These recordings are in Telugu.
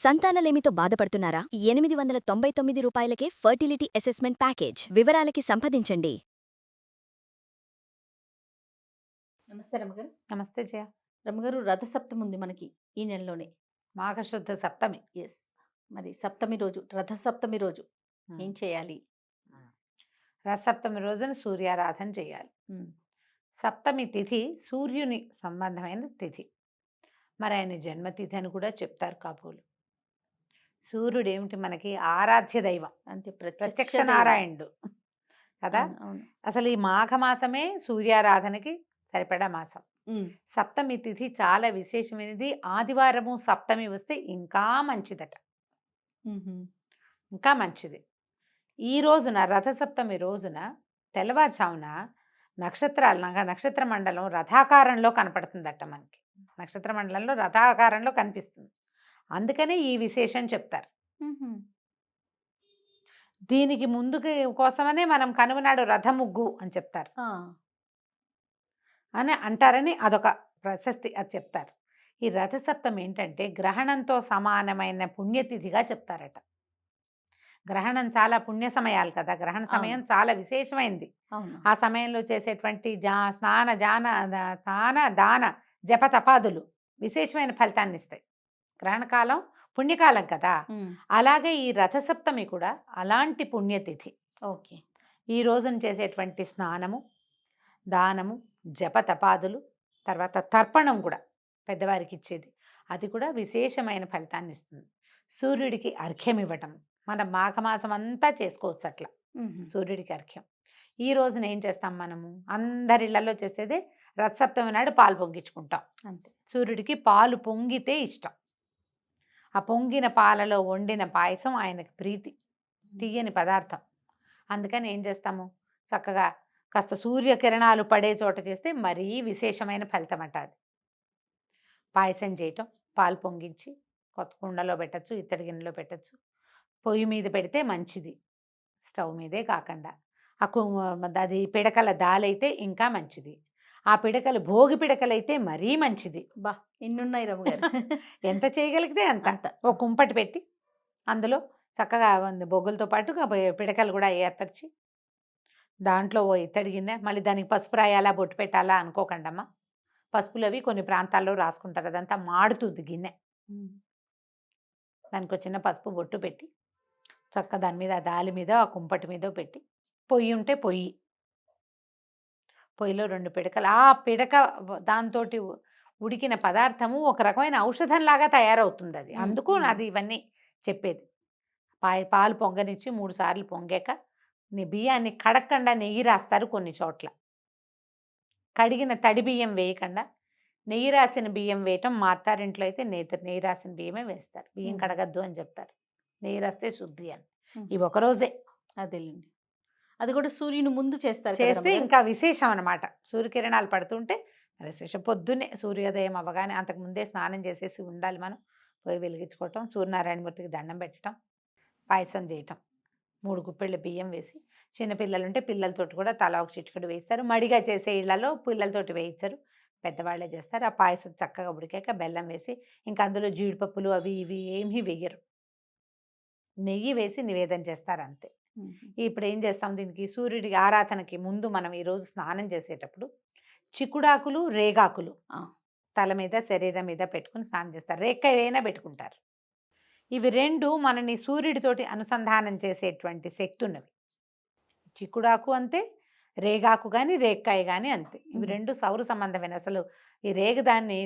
సంతానలేమితో బాధపడుతున్నారా? 899 రూపాయలకే ఫర్టిలిటీ అసెస్మెంట్ ప్యాకేజ్. వివరాలకి సంప్రదించండి. నమస్తే రమ్మగారు. నమస్తే జయ. రమ్మగారు, రథసప్తమి ఉంది మనకి ఈ నెలలోనే. మాఘశుద్ధ సప్తమి. ఎస్. మరి సప్తమి రోజు, రథసప్తమి రోజు ఏం చేయాలి? రథసప్తమి రోజున సూర్యారాధన చేయాలి. సప్తమి తిథి సూర్యుని సంబంధమైన తిథి. మరి ఆయన జన్మతిథి అని కూడా చెప్తారు కాబోలు. సూర్యుడు ఏమిటి మనకి ఆరాధ్య దైవం, అంతే, ప్రత్యక్ష నారాయణుడు కదా. అవును. అసలు ఈ మాఘమాసమే సూర్యారాధనకి సరిపడా మాసం. సప్తమి తిథి చాలా విశేషమైనది. ఆదివారము సప్తమి వస్తే ఇంకా మంచిదట, ఇంకా మంచిది. ఈ రోజున రథసప్తమి రోజున తెల్లవారుజామున నక్షత్ర మండలం రథాకారంలో కనపడుతుందట మనకి. నక్షత్ర మండలంలో రథాకారంలో కనిపిస్తుంది. అందుకనే ఈ విశేషం చెప్తారు. దీనికి ముందుకి కోసమనే మనం కనుమనాడు రథముగ్గు అని చెప్తారు అని అంటారని అదొక ప్రశస్తి, అది చెప్తారు. ఈ రథసప్తమి ఏంటంటే గ్రహణంతో సమానమైన పుణ్యతిథిగా చెప్తారట. గ్రహణం చాలా పుణ్య సమయాలు కదా, గ్రహణ సమయం చాలా విశేషమైంది. ఆ సమయంలో చేసేటువంటి స్నాన దాన జప తపాదులు విశేషమైన ఫలితాన్ని ఇస్తాయి. గ్రహణకాలం పుణ్యకాలం కదా, అలాగే ఈ రథసప్తమి కూడా అలాంటి పుణ్యతిథి. ఓకే. ఈ రోజున చేసేటువంటి స్నానము, దానము, జప తపాదులు, తర్వాత తర్పణం కూడా పెద్దవారికి ఇచ్చేది, అది కూడా విశేషమైన ఫలితాన్ని ఇస్తుంది. సూర్యుడికి అర్ఘ్యం ఇవ్వటం మనం మాఘమాసం అంతా చేసుకోవచ్చు అట్లా. సూర్యుడికి అర్ఘ్యం ఈ రోజున ఏం చేస్తాం మనము, అందరిళ్లలో చేసేదే రథసప్తమి నాడు పాలు పొంగించుకుంటాం. అంతే. సూర్యుడికి పాలు పొంగితే ఇష్టం. ఆ పొంగిన పాలలో వండిన పాయసం ఆయనకు ప్రీతి, తీయని పదార్థం. అందుకని ఏం చేస్తాము, చక్కగా కాస్త సూర్యకిరణాలు పడే చోట చేస్తే మరీ విశేషమైన ఫలితం అంట. అది పాయసం చేయటం, పాలు పొంగించి కొత్త కుండలో పెట్టచ్చు, ఇత్తడి గిన్నెలో పెట్టచ్చు. పొయ్యి మీద పెడితే మంచిది, స్టవ్ మీదే కాకుండా. అది పిడకల దాలైతే ఇంకా మంచిది. ఆ పిడకలు భోగి పిడకలైతే మరీ మంచిది. బా, ఎన్నున్నాయి రమ్మగారు. ఎంత చేయగలిగితే అంత. ఓ కుంపటి పెట్టి అందులో చక్కగా బొగ్గులతో పాటు పిడకలు కూడా ఏర్పరిచి దాంట్లో ఓ ఇత్తడి గిన్నె, మళ్ళీ దానికి పసుపు రాయాలా బొట్టు పెట్టాలా అనుకోకండమ్మా. పసుపులు అవి కొన్ని ప్రాంతాల్లో రాసుకుంటారు, అదంతా మాడుతుంది గిన్నె. దానికి చిన్న పసుపు బొట్టు పెట్టి చక్క దాని మీద దాలి మీద ఆ కుంపటి మీద పెట్టి, పొయ్యి ఉంటే పొయ్యిలో 2 పిడకలు, ఆ పిడక దాంతో ఉడికిన పదార్థము ఒక రకమైన ఔషధంలాగా తయారవుతుంది అది. అందుకు అది ఇవన్నీ చెప్పేది. పాలు పొంగనిచ్చి 3 సార్లు పొంగాక బియ్యాన్ని కడగకుండా నెయ్యి రాస్తారు కొన్ని చోట్ల. కడిగిన తడి బియ్యం వేయకుండా నెయ్యి రాసిన బియ్యం వేయటం, మా అత్తారింట్లో అయితే నెయ్యి రాసిన బియ్యమే వేస్తారు. బియ్యం కడగద్దు అని చెప్తారు, నెయ్యి రాస్తే శుద్ధి అని. ఇవి ఒకరోజే. అదేలేండి. అది కూడా సూర్యుని ముందు చేస్తారు, చేస్తే ఇంకా విశేషం అనమాట. సూర్యకిరణాలు పడుతుంటే విశేషం. పొద్దున్నే సూర్యోదయం అవ్వగానే అంతకుముందే స్నానం చేసేసి ఉండాలి మనం. పోయి వెలిగించుకోవటం, సూర్యనారాయణమూర్తికి దండం పెట్టడం, పాయసం చేయటం, 3 గుప్పెళ్ళ బియ్యం వేసి, చిన్నపిల్లలు ఉంటే పిల్లలతోటి కూడా తలా ఒక చిటికెడు వేస్తారు. మడిగా చేసే ఇళ్లలో పిల్లలతోటి వేయించరు, పెద్దవాళ్ళే చేస్తారు. ఆ పాయసం చక్కగా ఉడికాక బెల్లం వేసి, ఇంకా అందులో జీడిపప్పులు అవి ఇవి ఏమీ వేయరు, నెయ్యి వేసి నివేదన చేస్తారు అంతే. ఇప్పుడు ఏం చేస్తాం, దీనికి సూర్యుడికి ఆరాధనకి ముందు మనం ఈరోజు స్నానం చేసేటప్పుడు చిక్కుడాకులు, రేగాకులు తల మీద శరీరం మీద పెట్టుకుని స్నానం చేస్తారు. రేక్కాయ అయినా పెట్టుకుంటారు. ఇవి 2 మనని సూర్యుడితోటి అనుసంధానం చేసేటువంటి శక్తి ఉన్నవి. చిక్కుడాకు అంతే, రేగాకు కానీ రేక్కాయ కానీ అంతే. ఇవి 2 సౌర సంబంధమైన. అసలు ఈ రేగదాన్ని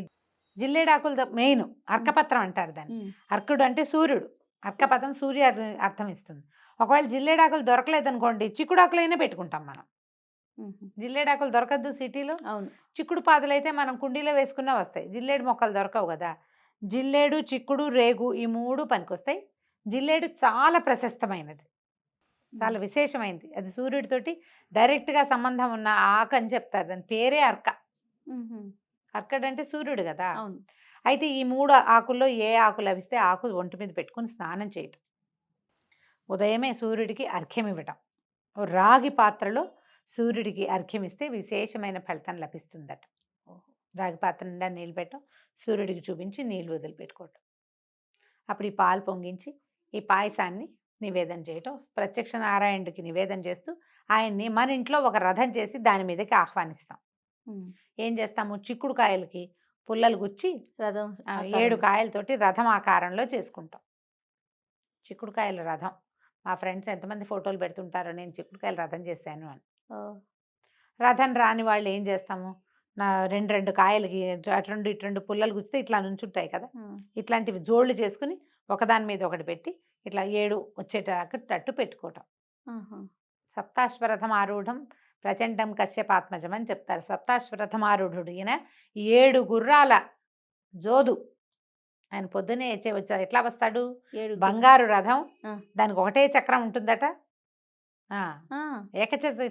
జిల్లేడాకులు మెయిన్, అర్కపత్రం అంటారు దాన్ని. అర్కుడు అంటే సూర్యుడు, అర్కపత్రం సూర్య అర్థం ఇస్తుంది. ఒకవేళ జిల్లేడాకులు దొరకలేదనుకోండి, చిక్కుడాకులైనా పెట్టుకుంటాం మనం. జిల్లేడాకులు దొరకద్దు సిటీలో. అవును. చిక్కుడు పాదులు అయితే మనం కుండీలో వేసుకున్నా వస్తాయి. జిల్లేడు మొక్కలు దొరకవు కదా. జిల్లేడు, చిక్కుడు, రేగు ఈ 3 పనికొస్తాయి. జిల్లేడు చాలా ప్రశస్తమైనది, చాలా విశేషమైనది. అది సూర్యుడితోటి డైరెక్ట్గా సంబంధం ఉన్న ఆకు అని చెప్తారు. దాని పేరే అర్క. అర్కడ్ అంటే సూర్యుడు కదా. అయితే ఈ 3 ఆకుల్లో ఏ ఆకు లభిస్తే ఆకు ఒంటి మీద పెట్టుకుని స్నానం చేయటం, ఉదయమే సూర్యుడికి అర్ఘ్యం ఇవ్వటం. రాగి పాత్రలో సూర్యుడికి అర్ఘ్యం ఇస్తే విశేషమైన ఫలితం లభిస్తుందట. రాగి పాత్ర నిండా నీళ్ళు పెట్టడం, సూర్యుడికి చూపించి నీళ్ళు వదిలిపెట్టుకోవటం. అప్పుడు ఈ పాలు పొంగించి ఈ పాయసాన్ని నివేదన చేయటం, ప్రత్యక్ష నారాయణుడికి నివేదన చేస్తూ ఆయన్ని మన ఇంట్లో ఒక రథం చేసి దాని మీదకి ఆహ్వానిస్తాం. ఏం చేస్తాము, చిక్కుడుకాయలకి పుల్లలు గుచ్చి రథం 7 కాయలతోటి రథం ఆకారంలో చేసుకుంటాం. చిక్కుడుకాయల రథం. మా ఫ్రెండ్స్ ఎంతమంది ఫోటోలు పెడుతుంటారో నేను చిక్కుడుకాయల రథం చేశాను అని. రథం రాని వాళ్ళు ఏం చేస్తాము, నా 2 కాయలకి అటు 2 పుల్లలు గుచ్చితే ఇట్లా నుంచుంటాయి కదా, ఇట్లాంటివి జోళ్ళు చేసుకుని ఒకదాని మీద ఒకటి పెట్టి ఇట్లా 7 వచ్చేటట్టు పెట్టుకోవటం. సప్తాశ్వరథం ఆరూఢం ప్రచండం కశ్యపాత్మజం అని చెప్తారు. సప్తాశ్వరథం ఆరూఢుడు ఈయన 7 గుర్రాల జోదు. ఆయన పొద్దునే వచ్చాడు. ఎట్లా వస్తాడు, బంగారు రథం, దానికి ఒకటే చక్రం ఉంటుందట.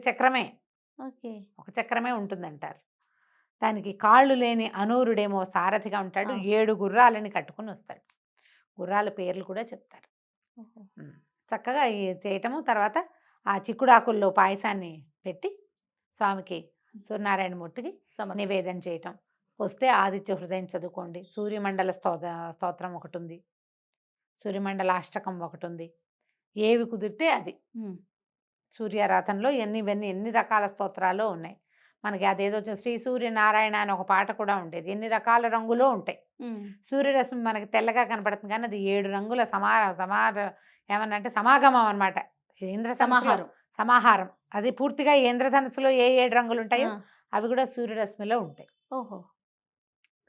చక్రమే, ఒక చక్రమే ఉంటుందంటారు. దానికి కాళ్ళు లేని అనూరుడేమో సారథిగా ఉంటాడు. 7 గుర్రాలని కట్టుకుని వస్తాడు. గుర్రాల పేర్లు కూడా చెప్తారు. చక్కగా చేయటము. తర్వాత ఆ చిక్కుడాకుల్లో పాయసాన్ని పెట్టి స్వామికి సూర్యనారాయణమూర్తికి నివేదన చేయటం. వస్తే ఆదిత్య హృదయం చదువుకోండి. సూర్యమండల స్తోత్రం ఒకటి ఉంది, సూర్యమండల అష్టకం ఒకటి ఉంది. ఏవి కుదిరితే అది. సూర్యారాధనలో ఎన్ని రకాల స్తోత్రాలు ఉన్నాయి మనకి. అదేదో శ్రీ సూర్యనారాయణ అని ఒక పాట కూడా ఉండేది. ఎన్ని రకాల రంగులో ఉంటాయి. సూర్యరశ్మి మనకి తెల్లగా కనపడుతుంది కానీ అది 7 రంగుల ఏమన్నంటే సమాగమం అనమాట. ఇంద్ర సమాహారం. అది పూర్తిగా ఇంద్రధనుసులో ఏ 7 రంగులు ఉంటాయో అవి కూడా సూర్యరశ్మిలో ఉంటాయి.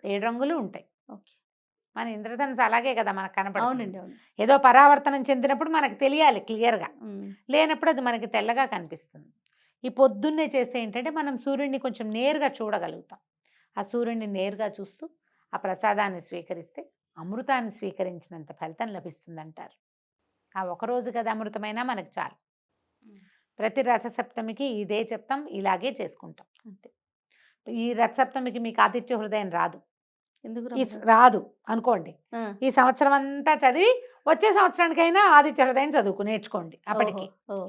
7 రంగులు ఉంటాయి. మన ఇంద్రధనుసు అలాగే కదా మనకు కనపడుతుంది. ఏదో పరావర్తనం చెందినప్పుడు మనకు తెలియాలి క్లియర్గా, లేనప్పుడు అది మనకి తెల్లగా కనిపిస్తుంది. ఈ పొద్దున్నే చేస్తే ఏంటంటే మనం సూర్యుడిని కొంచెం నేరుగా చూడగలుగుతాం. ఆ సూర్యుడిని నేరుగా చూస్తూ ఆ ప్రసాదాన్ని స్వీకరిస్తే అమృతాన్ని స్వీకరించినంత ఫలితం లభిస్తుందంటారు. ఆ ఒకరోజు కదా అమృతమైనా మనకు చాలు. ప్రతి రథసప్తమికి ఇదే చెప్తాం, ఇలాగే చేసుకుంటాం అంతే. ఈ రథసప్తమికి మీకు ఆదిత్య హృదయం రాదు, రాదు అనుకోండి, ఈ సంవత్సరం అంతా చదివి వచ్చే సంవత్సరానికైనా ఆదిత్య హృదయం నేర్చుకోండి. అప్పటికి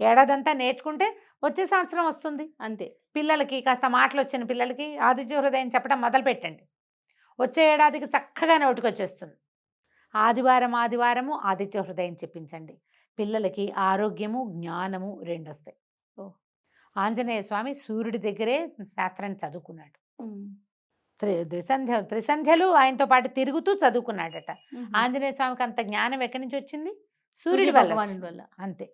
ఏడాదంతా నేర్చుకుంటే వచ్చే సంవత్సరం వస్తుంది అంతే. పిల్లలకి కాస్త మాటలు వచ్చిన పిల్లలకి ఆదిత్య హృదయం చెప్పడం మొదలు పెట్టండి. వచ్చే ఏడాదికి చక్కగా నోటికి వచ్చేస్తుంది. ఆదివారము ఆదిత్య హృదయం చెప్పించండి. పిల్లలకి ఆరోగ్యము జ్ఞానము 2 వస్తాయి. ఆంజనేయ స్వామి సూర్యుడి దగ్గరే శాస్త్రాన్ని చదువుకున్నాడు. త్రిసంధ్యలు ఆయనతో పాటు తిరుగుతూ చదువుకున్నాడట. ఆంజనేయ స్వామికి అంత జ్ఞానం ఎక్కడి నుంచి వచ్చింది, సూర్యుడి వల్ల. అంతే.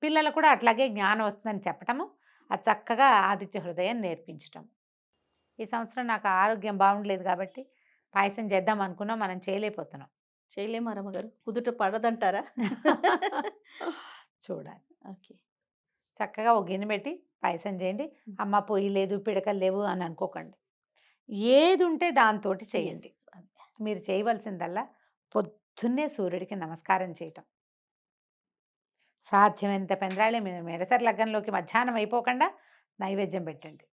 పిల్లలు కూడా అట్లాగే జ్ఞానం వస్తుందని చెప్పటము, అది చక్కగా ఆదిత్య హృదయం నేర్పించటం. ఈ సంవత్సరం నాకు ఆరోగ్యం బాగుండలేదు కాబట్టి పాయసం చేద్దాం అనుకున్నాం, మనం చేయలేకపోతున్నాం. చేయలేమా రమ్మగారు? కుదుట పడదంటారా? చూడాలి. ఓకే, చక్కగా ఒక గిన్నె పెట్టి పాయసం చేయండి. అమ్మ పొయ్యి లేదు, పిడకలు లేవు అని అనుకోకండి. ఏది ఉంటే దాంతో చేయండి. మీరు చేయవలసిందల్లా పొద్దున్నే సూర్యుడికి నమస్కారం చేయటం. సాధ్యమైనంత పెందరాళే మీరు మెడసరి లగ్గంలోకి మధ్యాహ్నం అయిపోకుండా నైవేద్యం పెట్టండి.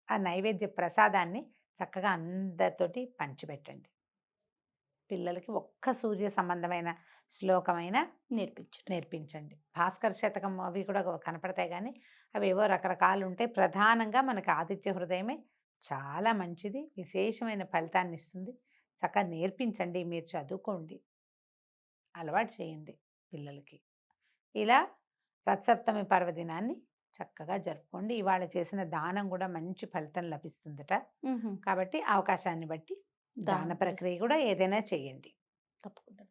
ఆ నైవేద్య ప్రసాదాన్ని చక్కగా అందరితోటి పంచిపెట్టండి. పిల్లలకి ఒక్క సూర్య సంబంధమైన శ్లోకమైన నేర్పించండి. భాస్కర శతకం అవి కూడా కనపడతాయి కానీ అవి ఏవో రకరకాలు ఉంటాయి. ప్రధానంగా మనకి ఆదిత్య హృదయమే చాలా మంచిది, విశేషమైన ఫలితాన్ని ఇస్తుంది. చక్కగా నేర్పించండి, మీరు చదువుకోండి, అలవాటు చేయండి పిల్లలకి. ఇలా రథసప్తమి పర్వదినాన్ని చక్కగా జరుపుకోండి. ఇవాళ చేసిన దానం కూడా మంచి ఫలితం లభిస్తుందట. కాబట్టి అవకాశాన్ని బట్టి దాన ప్రక్రియ కూడా ఏదైనా చేయండి. తప్పకుండా.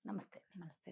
నమస్తే. నమస్తే.